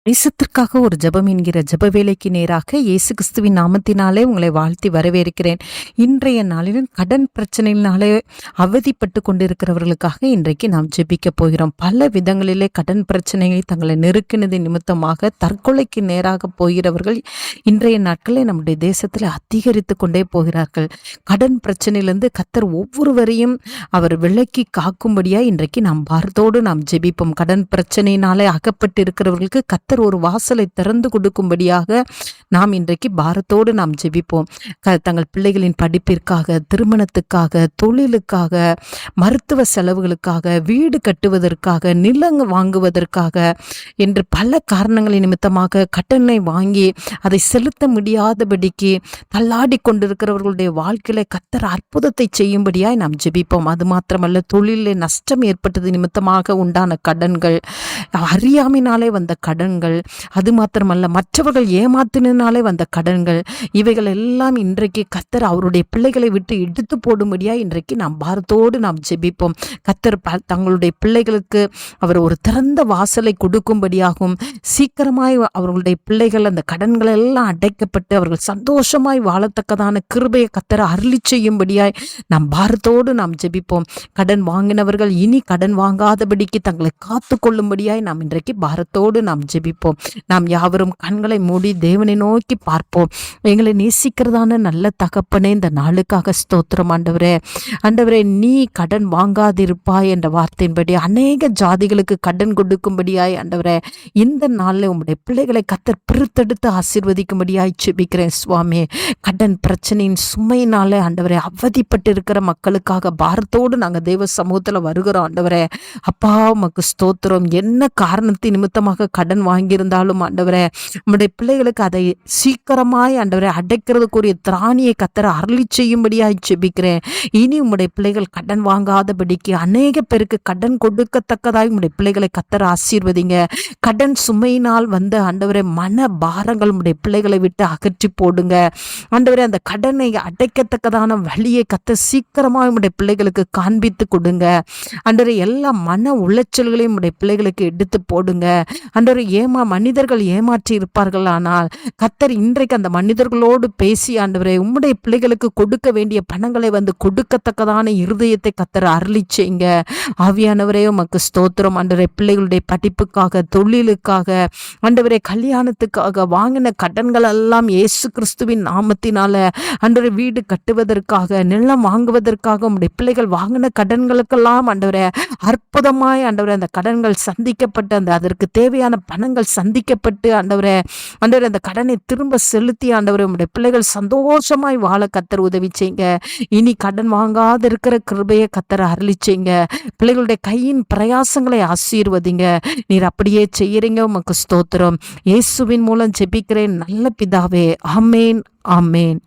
தேசத்திற்காக ஒரு ஜெபம் என்கிற ஜெப வேலைக்கு நேராக இயேசு கிறிஸ்துவின் நாமத்தினாலே உங்களை வாழ்த்தி வரவேற்கிறேன். இன்றைய நாளிலும் கடன் பிரச்சனையினாலே அவதிப்பட்டு கொண்டிருக்கிறவர்களுக்காக இன்றைக்கு நாம் ஜெபிக்க போகிறோம். பல விதங்களிலே கடன் பிரச்சனைகளை தங்களை நெருக்கினது நிமித்தமாக தற்கொலைக்கு நேராக போகிறவர்கள் இன்றைய நாட்களில் நம்முடைய தேசத்தில் அதிகரித்து கொண்டே போகிறார்கள். கடன் பிரச்சனையிலிருந்து கர்த்தர் ஒவ்வொருவரையும் அவர் விலக்கி காக்கும்படியாக இன்றைக்கு நாம் பாரத்தோடு நாம் ஜெபிப்போம். கடன் பிரச்சனையினாலே அகப்பட்டு இருக்கிறவர்களுக்கு கர்த்தர் ஒரு வாசலை திறந்து கொடுக்கும்படியாக நாம் இன்றைக்கு பாரத்தோடு நாம் ஜெபிப்போம். தங்கள் பிள்ளைகளின் படிப்பிற்காக, திருமணத்துக்காக, தொழிலுக்காக, மருத்துவ செலவுகளுக்காக, வீடு கட்டுவதற்காக, நிலங்க வாங்குவதற்காக என்று பல காரணங்களின் நிமித்தமாக கடனை வாங்கி அதை செலுத்த முடியாதபடிக்கு தள்ளாடி கொண்டிருக்கிறவர்களுடைய வாழ்க்கையில கர்த்தர் அற்புதத்தை செய்யும்படியாய் நாம் ஜெபிப்போம். அது மாத்திரமல்ல, தொழிலில் நஷ்டம் ஏற்பட்டது நிமித்தமாக உண்டான கடன்கள், அறியாமையினாலே வந்த கடன்கள், அது மாத்திரமல்ல மற்றவர்கள் ஏமாத்தினாலே வந்த கடன்கள், இவைகள் எல்லாம் இன்றைக்கு கர்த்தர் அவருடைய பிள்ளைகளை விட்டு எடுத்து போடும்படியா இன்றைக்கு நாம் பாரத்தோடு நாம் ஜெபிப்போம். கர்த்தர் தங்களுடைய பிள்ளைகளுக்கு அவர் ஒரு திறந்த வாசலை கொடுக்கும்படியாகும். சீக்கிரமாய் அவர்களுடைய பிள்ளைகள் அந்த கடன்கள் எல்லாம் அடைக்கப்பட்டு அவர்கள் சந்தோஷமாய் வாழத்தக்கதான கிருபையை கர்த்தர் அருளி செய்யும்படியாய் நாம் பாரத்தோடு நாம் ஜெபிப்போம். கடன் வாங்கினவர்கள் இனி கடன் வாங்காதபடிக்கு தங்களை காத்து கொள்ளும்படியாய் நாம் இன்றைக்கு பாரத்தோடு நாம் ஜெபிப்போம். நாம் யாவரும் கண்களை மூடி தேவனை நோக்கி பார்ப்போம். எங்களை நேசிக்கிறதான நல்ல தகப்பனே, இந்த நாளுக்காக ஸ்தோத்திரம் ஆண்டவரே. ஆண்டவரே, நீ கடன் வாங்காதிருப்பாய் என்ற வார்த்தையின்படி அநேக ஜாதிகளுக்கு கடன் கொடுக்கும்படியாய் ஆண்டவரே இந்த நாளில் உம்முடைய பிள்ளைகளை கர்த்தர் பிரித்தெடுத்து ஆசீர்வதிக்கும்படியாய் ஜெபிக்கிறேன் சுவாமி. கடன் பிரச்சனையின் சுமையினாலே ஆண்டவரே அவதிப்பட்டு இருக்கிற மக்களுக்காக பாரத்தோடு நாங்கள் தேவ சமூகத்தில் வருகிறோம் ஆண்டவரே. அப்பா, உமக்கு ஸ்தோத்திரம். என்ன காரணத்தின் நிமித்தமாக கடன் வாங்கியிருந்தாலும் ஆண்டவரே, நம்முடைய பிள்ளைகளுக்கு அதை சீக்கிரமாய் ஆண்டவரே அடைக்கிறதுக்குரிய திராணியை கர்த்தர் அருளி செய்யும்படியாய் ஜெபிக்கிறேன். இனி உம்முடைய பிள்ளைகள் கடன் வாங்காதபடிக்கு அநேக பேருக்கு கடன் கொடுக்கத்தக்கதாய் உம்முடைய பிள்ளைகளை கர்த்தர் ஆசீர்வதிங்க. கடன் சுமையினால் வந்த ஆண்டவரே மன பாரங்கள் உம்முடைய பிள்ளைகளை விட்டு அகற்றி போடுங்க ஆண்டவரே. அந்த கடனை அடைக்கத்தக்கதான வழியை கர்த்தர் சீக்கிரமாய் உம்முடைய பிள்ளைகளுக்கு காண்பித்து கொடுங்க ஆண்டவரே. எல்லா மன உளைச்சல்களையும் உம்முடைய பிள்ளைகளுக்கு எடுத்து போடுங்க ஆண்டவரே. மனிதர்கள் ஏமாற்றி இருப்பார்கள், ஆனால் கர்த்தர் இன்றைக்கு அந்த மனிதர்களோடு பேசி ஆண்டவரே உம்முடைய பிள்ளைகளுக்கு கொடுக்க வேண்டிய பணங்களை வந்து கொடுக்கத்தக்கதான இருதயத்தை கர்த்தர் அருளி செய்யுங்க. ஆவியானவரே, உமக்கு ஸ்தோத்திரம் ஆண்டவரே. பிள்ளைகளுடைய படிப்புக்காக, தொழிலுக்காக ஆண்டவரே, கல்யாணத்துக்காக வாங்கின கடன்கள் எல்லாம் இயேசு கிறிஸ்துவின் நாமத்தினால ஆண்டவரே வீடு கட்டுவதற்காக, நிலம் வாங்குவதற்காக உம்முடைய பிள்ளைகள் வாங்கின கடன்களுக்கெல்லாம் ஆண்டவரே அற்புதமாய் ஆண்டவரே அந்த கடன்கள் சந்திக்கப்பட்டு அதற்கு தேவையான பணங்கள் சந்திக்கப்பட்டு ஆண்டவரே அந்த கடனை திரும்ப செலுத்தி ஆண்டவரே உம்முடைய பிள்ளைகள் சந்தோஷமாய் வாழ கர்த்தர் உதவி செய்யுங்க. இனி கடன் வாங்காத இருக்கிற கிருபையை கர்த்தர் அருளி செய்யுங்க. பிள்ளைகளுடைய கையின் பிரயாசங்களை ஆசீர்வதிங்க. நீர் அப்படியே செய்யறீங்க. உமக்கு ஸ்தோத்திரம். இயேசுவின் மூலம் ஜெபிக்கிறேன் நல்ல பிதாவே. ஆமேன், ஆமேன்.